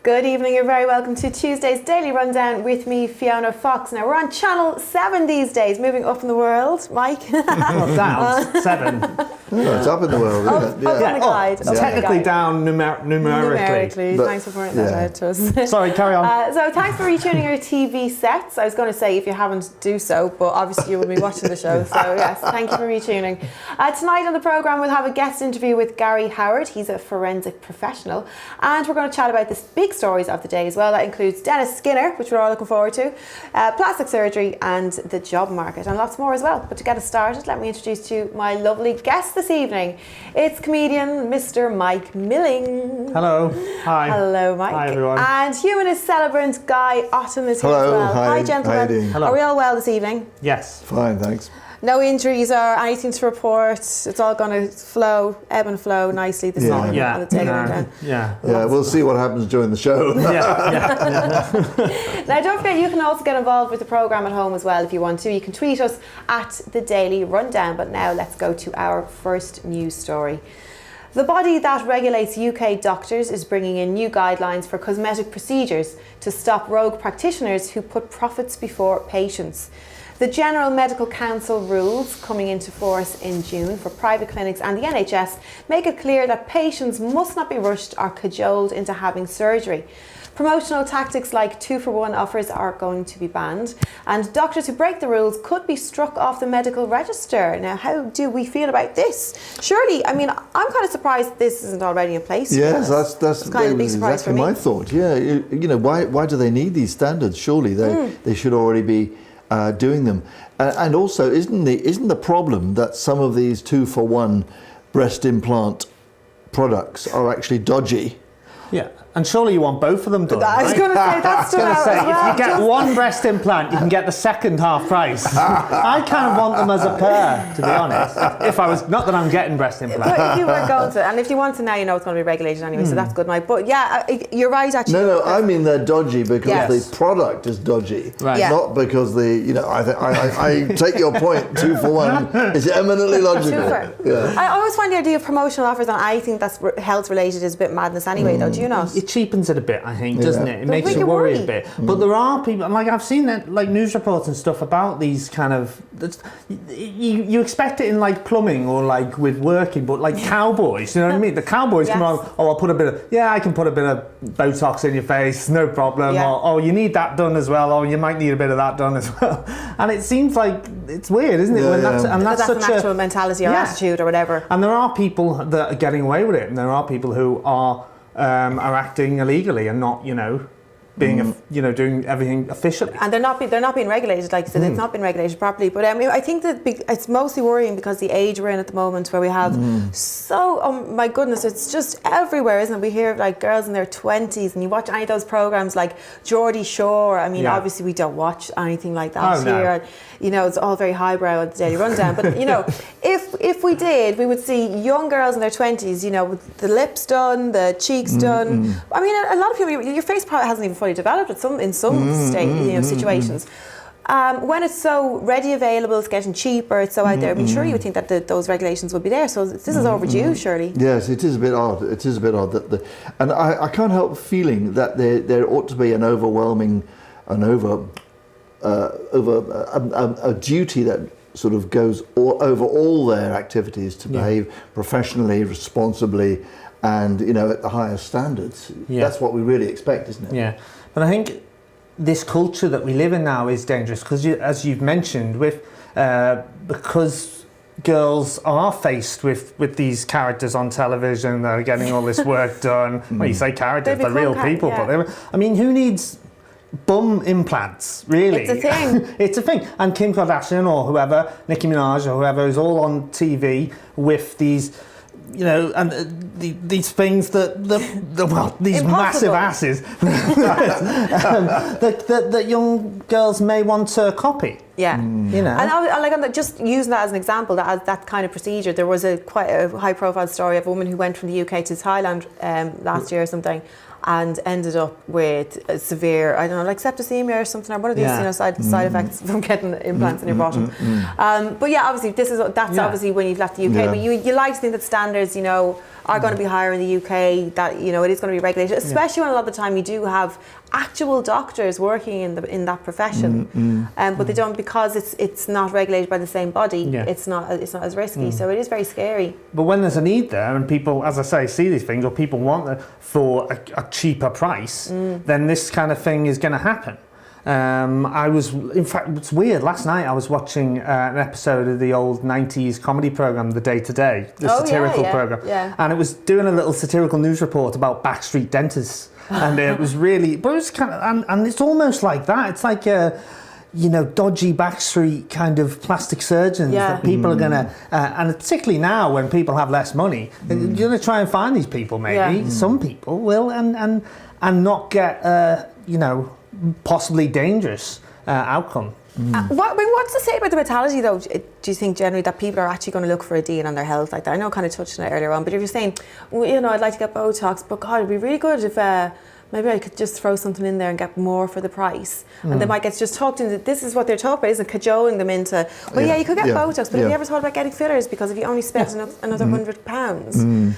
Good evening, you're very welcome to Tuesday's Daily Rundown with me, Fiona Fox. Now, we're on Channel 7 these days, moving up in the world. Mike? Well, down, 7. No, it's up in the world, isn't it? Up on the guide. It's technically down numerically. But, thanks for pointing that out to us. Sorry, carry on. So thanks for retuning your TV sets. I was going to say, if you haven't, do so, but obviously you will be watching the show, so yes, thank you for retuning. Tonight on the programme we'll have a guest interview with Gary Howard. He's a forensic professional, and we're going to chat about this big stories of the day as well. That includes Dennis Skinner, which we're all looking forward to, plastic surgery and the job market, and lots more as well. But to get us started, let me introduce to you my lovely guest this evening. It's comedian Mr. Mike Milling. Hello. Hi. Hello, Mike. Hi, everyone. And humanist celebrant Guy Otten is here as well. Hi, gentlemen. how you doing? Hello. Are we all well this evening? Yes. Fine, thanks. No injuries or anything to report. It's all going to ebb and flow nicely this evening. Yeah. On the Daily Rundown. Yeah. Yeah, we'll see what happens during the show. Now, don't forget, you can also get involved with the programme at home as well if you want to. You can tweet us at the Daily Rundown. But now let's go to our first news story. The body that regulates UK doctors is bringing in new guidelines for cosmetic procedures to stop rogue practitioners who put profits before patients. The General Medical Council rules, coming into force in June for private clinics and the NHS, make it clear that patients must not be rushed or cajoled into having surgery. Promotional tactics like 2-for-1 offers are going to be banned, and doctors who break the rules could be struck off the medical register. Now, how do we feel about this? Surely, I mean, I'm kind of surprised this isn't already in place. Yes, that's kind of a big surprise exactly for me. my thought. Yeah, you know, why do they need these standards? Surely they should already be doing them. And also, isn't the problem that some of these 2-for-1 breast implant products are actually dodgy? Yeah. And surely you want both of them done, I was going to say, that's still out as well. If you get one breast implant, you can get the second half price. I kind of want them as a pair, to be honest. If I was, not that I'm getting breast implants. But if you were going to, and if you want to now, you know it's going to be regulated anyway, so that's good, Mike. But yeah, you're right, actually. No, I mean they're dodgy because Yes. the product is dodgy, Right. Yeah. not because I take your point. 2-for-1 is eminently logical. Super. Yeah. I always find the idea of promotional offers on anything that's health related is a bit madness anyway, though, do you not? It cheapens it a bit, I think, doesn't it? It They makes make you you worry worry. a bit. But there are people, like I've seen that, like news reports and stuff about these kind of. You expect it in like plumbing or like with working, but like cowboys, you know what I mean? The cowboys come Yes. along. Oh, I'll put a bit of. Yeah, I can put a bit of Botox in your face, no problem. Yeah. Or, oh, you need that done as well. Oh, you might need a bit of that done as well. And it seems like it's weird, isn't it? Yeah, When yeah. that's That's an such actual a mentality or Yeah. attitude or whatever. And there are people that are getting away with it, and there are people who are acting illegally and not, being, doing everything officially. And they're not being regulated, like you said. It's not been regulated properly. But I think that it's mostly worrying because the age we're in at the moment, where we have oh my goodness, it's just everywhere, isn't it? We hear like girls in their 20s, and you watch any of those programs like Geordie Shore. I mean, Yeah. obviously we don't watch anything like that Oh, no. here. It's all very highbrow at the Daily Rundown. But if we did, we would see young girls in their 20s, with the lips done, the cheeks done. I mean, a lot of people, your face probably hasn't even fully developed in some situations. When it's so ready, available, it's getting cheaper, it's so out there. I mean, surely you would think that those regulations would be there. So this is overdue, surely. Yes, it is a bit odd. It is a bit odd and I can't help feeling that there ought to be a duty that sort of goes over all their activities to behave professionally, responsibly, and at the highest standards. Yeah. That's what we really expect, isn't it? Yeah, but I think this culture that we live in now is dangerous because, as you've mentioned, because girls are faced with these characters on television that are getting all this work done. Well, you say characters, they're real people, but who needs bum implants, really? It's a thing. It's a thing. And Kim Kardashian or whoever, Nicki Minaj or whoever, is all on TV with these, these things these Impossible. massive asses that young girls may want to copy. Yeah. And I'm just using that as an example, that kind of procedure. There was quite a high-profile story of a woman who went from the UK to Thailand last year or something, and ended up with a severe, I don't know, like septicemia or something, or one of these side effects from getting implants in your bottom. But yeah, obviously that's obviously when you've left the UK. But you like to think that standards, are going to be higher in the UK, that it is going to be regulated, especially when a lot of the time you do have actual doctors working in that profession, but they don't, because it's not regulated by the same body. It's not as risky, so it is very scary. But when there's a need there, and people, as I say, see these things, or people want it for a cheaper price, then this kind of thing is going to happen. In fact, it's weird. Last night I was watching an episode of the old 90s comedy program, The Day to Day, the satirical program, and it was doing a little satirical news report about backstreet dentists, and it was really, but it was kind of, and it's almost like that. It's like a, dodgy backstreet kind of plastic surgeons that people are going to, and particularly now when people have less money, you're going to try and find these people. Maybe some people will, and not get, possibly dangerous outcome. What's to say about the mentality, though? Do you think generally that people are actually going to look for a deal on their health like that? I know I kind of touched on it earlier on, but if you're saying, I'd like to get Botox, but God, it'd be really good if maybe I could just throw something in there and get more for the price. And they might get just talked into, this is what they're talking about, isn't it? Cajoling them into, you could get Botox, but have you ever thought about getting fillers? Because if you only spent another £100,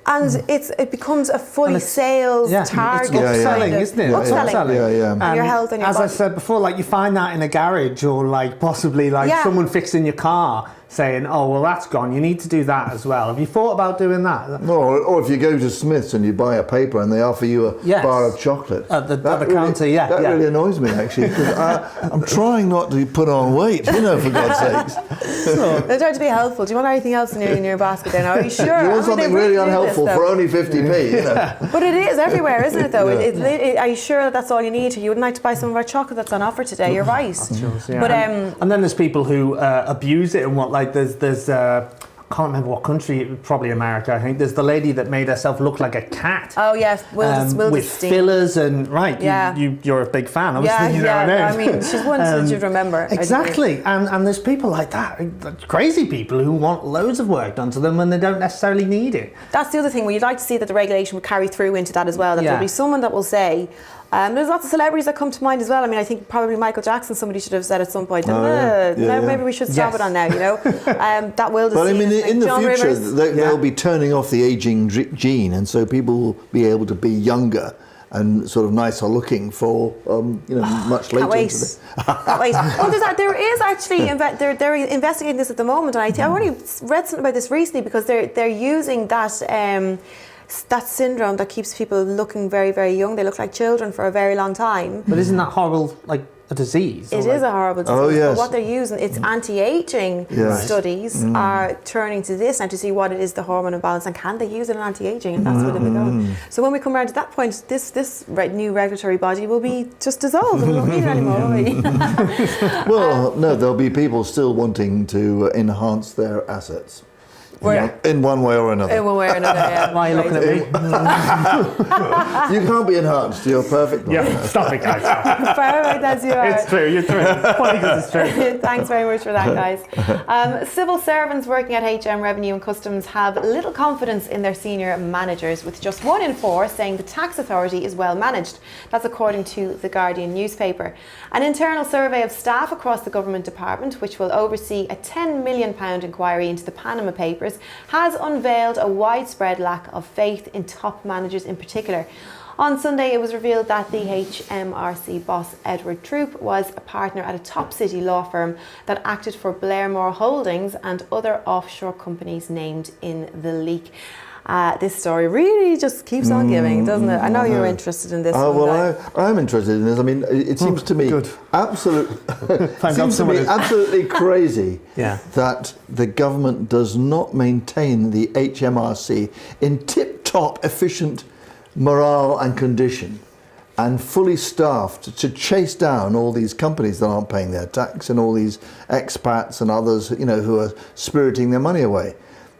and it becomes a fully sales target. It's upselling, isn't it? Upselling. And your health and your as body. I said before, like you find that in a garage, or like possibly like someone fixing your car, saying, "Oh, well, that's gone. You need to do that as well." Have you thought about doing that? Or if you go to Smith's and you buy a paper and they offer you a bar of chocolate at the counter, that really annoys me actually, because I'm trying not to put on weight, for God's sakes. They're trying to be helpful. Do you want anything else in your basket then? Are you sure? You want something really unhelpful for only 50p, But it is everywhere, isn't it, though? Are you sure that's all you need? You wouldn't like to buy some of our chocolate that's on offer today. You're right. But and then there's people who abuse it and what, like there's I can't remember what country, probably America, I think. There's the lady that made herself look like a cat. Oh yes, with fillers and you're a big fan, obviously. I mean, she's one that you'd remember. Exactly, and there's people like that, crazy people who want loads of work done to them when they don't necessarily need it. That's the other thing. Well, you'd like to see that the regulation would carry through into that as well. That there'll be someone that will say. There's lots of celebrities that come to mind as well. I mean, I think probably Michael Jackson, somebody should have said at some point, maybe we should stop it on now, that will But I mean, in the future, they'll be turning off the aging gene, and so people will be able to be younger and sort of nicer looking for, much later. Can't wait. Oh, there is actually, they're investigating this at the moment, and I only read something about this recently, because they're using that syndrome that keeps people looking very, very young. They look like children for a very long time. But isn't that horrible, like a disease? It is a horrible disease. Oh, yes. But what they're using, it's anti-aging studies are turning to this now to see what it is, the hormone imbalance, and can they use it in anti-aging, and that's where they'll be going. So when we come around to that point, this new regulatory body will be just dissolved, and we won't need it anymore, will we? Well, no, there'll be people still wanting to enhance their assets. In one way or another. In one way or another, yeah. Why are you looking at me? You can't be enhanced. You're perfect. Stop it, guys. Perfect as you are. It's true, you're true. It's funny because it's true. Thanks very much for that, guys. Civil servants working at HM Revenue and Customs have little confidence in their senior managers, with just 1 in 4 saying the tax authority is well managed. That's according to the Guardian newspaper. An internal survey of staff across the government department, which will oversee a £10 million inquiry into the Panama Papers, has unveiled a widespread lack of faith in top managers in particular. On Sunday, it was revealed that the HMRC boss, Edward Troop, was a partner at a top city law firm that acted for Blairmore Holdings and other offshore companies named in the leak. This story really just keeps on giving, doesn't it? I know you're interested in this one. Well, I'm interested in this. I mean, it seems to me absolutely crazy that the government does not maintain the HMRC in tip-top, efficient morale and condition, and fully staffed to chase down all these companies that aren't paying their tax, and all these expats and others, who are spiriting their money away.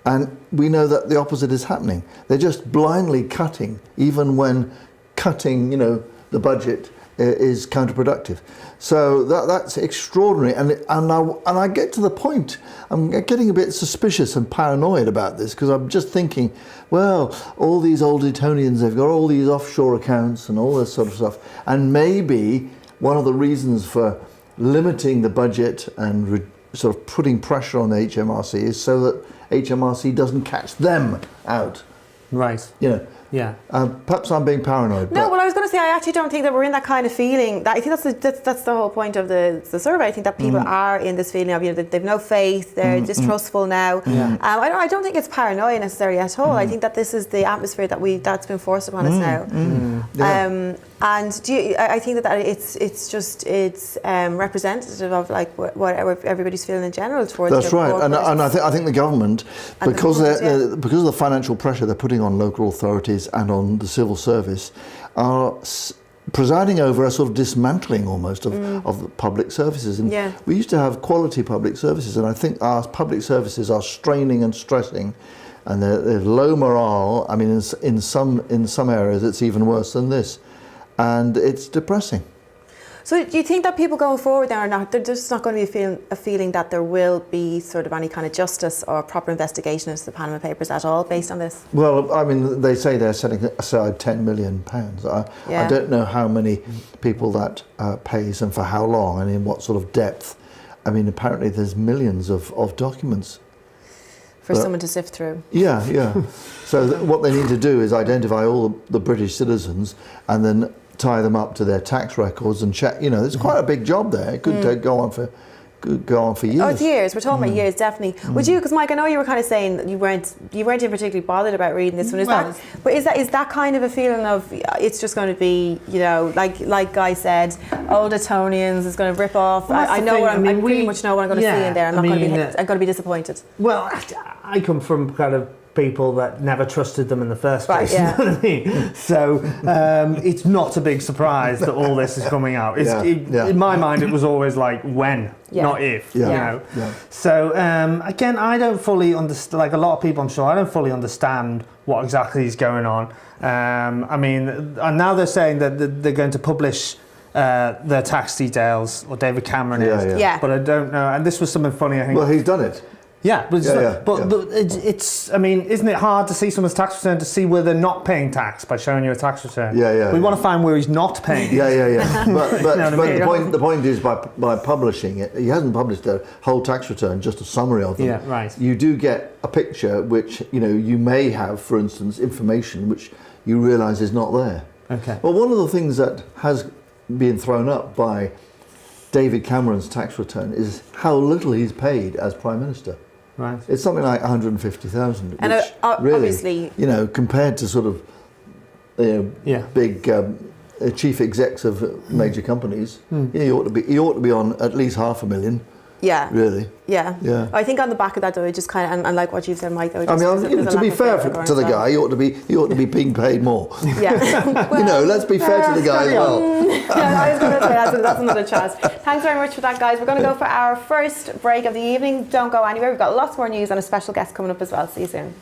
And we know that the opposite is happening. They're just blindly cutting, even when cutting, the budget is counterproductive. So that's extraordinary. And I get to the point, I'm getting a bit suspicious and paranoid about this, because I'm just thinking, well, all these old Etonians, they've got all these offshore accounts and all this sort of stuff. And maybe one of the reasons for limiting the budget and sort of putting pressure on the HMRC is so that HMRC doesn't catch them out. Right. You know. Yeah. Perhaps I'm being paranoid. No, well, I was going to say, I actually don't think that we're in that kind of feeling. I think that's the whole point of the survey. I think that people are in this feeling of, they've no faith, they're distrustful now. Yeah. I don't think it's paranoia necessarily at all. I think that this is the atmosphere that's been forced upon us now. Yeah. And I think that it's representative of like what everybody's feeling in general towards. That's right, and I think the government, because of the financial pressure they're putting on local authorities and on the civil service, are presiding over a sort of dismantling almost of the public services. And we used to have quality public services, and I think our public services are straining and stressing, and they're low morale. I mean, in some areas it's even worse than this. And it's depressing. So do you think that people going forward now they're just not going to be a feeling that there will be sort of any kind of justice or proper investigation into the Panama Papers at all based on this? Well, I mean, they say they're setting aside £10 million. I don't know how many people that pays and for how long and in what sort of depth. I mean, apparently there's millions of documents. For someone to sift through. Yeah. So what they need to do is identify all the British citizens and then tie them up to their tax records and check. There's quite a big job there. It could go on for years. Oh, it's years. We're talking about years, definitely. Would you? Because Mike, I know you were kind of saying that you weren't even particularly bothered about reading this one. Is that kind of a feeling of it's just going to be, like Guy said, old Etonians is going to rip off. Well, I pretty much know what I'm going to see in there. I'm going to be disappointed. Well, I come from kind of people that never trusted them in the first place. Right, yeah. You know what I mean? So it's not a big surprise that all this is coming out. In my mind, it was always like when, not if. Yeah. So again, I don't fully understand. Like a lot of people, I'm sure, I don't fully understand what exactly is going on. I mean, and now they're saying that they're going to publish their tax details, or David Cameron is. Yeah. But I don't know. And this was something funny, I think. Well, he's done it. Yeah, but it's. I mean, isn't it hard to see someone's tax return to see where they're not paying tax by showing you a tax return? Yeah. We want to find where he's not paying. Yeah. But the point is by publishing it, he hasn't published a whole tax return, just a summary of them. Yeah, right. You do get a picture which you may have, for instance, information which you realise is not there. Okay. Well, one of the things that has been thrown up by David Cameron's tax return is how little he's paid as Prime Minister. Right. It's something like 150,000, and which really, obviously, compared to sort of big chief execs of major companies, he ought to be on at least $500,000. Yeah. Really. Yeah. I think on the back of that though, it just kind of and like what you've said, Mike. Though, to be fair to the guy, he ought to be being paid more. Yeah. Well, let's be fair to the guy as well. I was going to say that's another chat. Thanks very much for that, guys. We're going to go for our first break of the evening. Don't go anywhere. We've got lots more news and a special guest coming up as well. See you soon.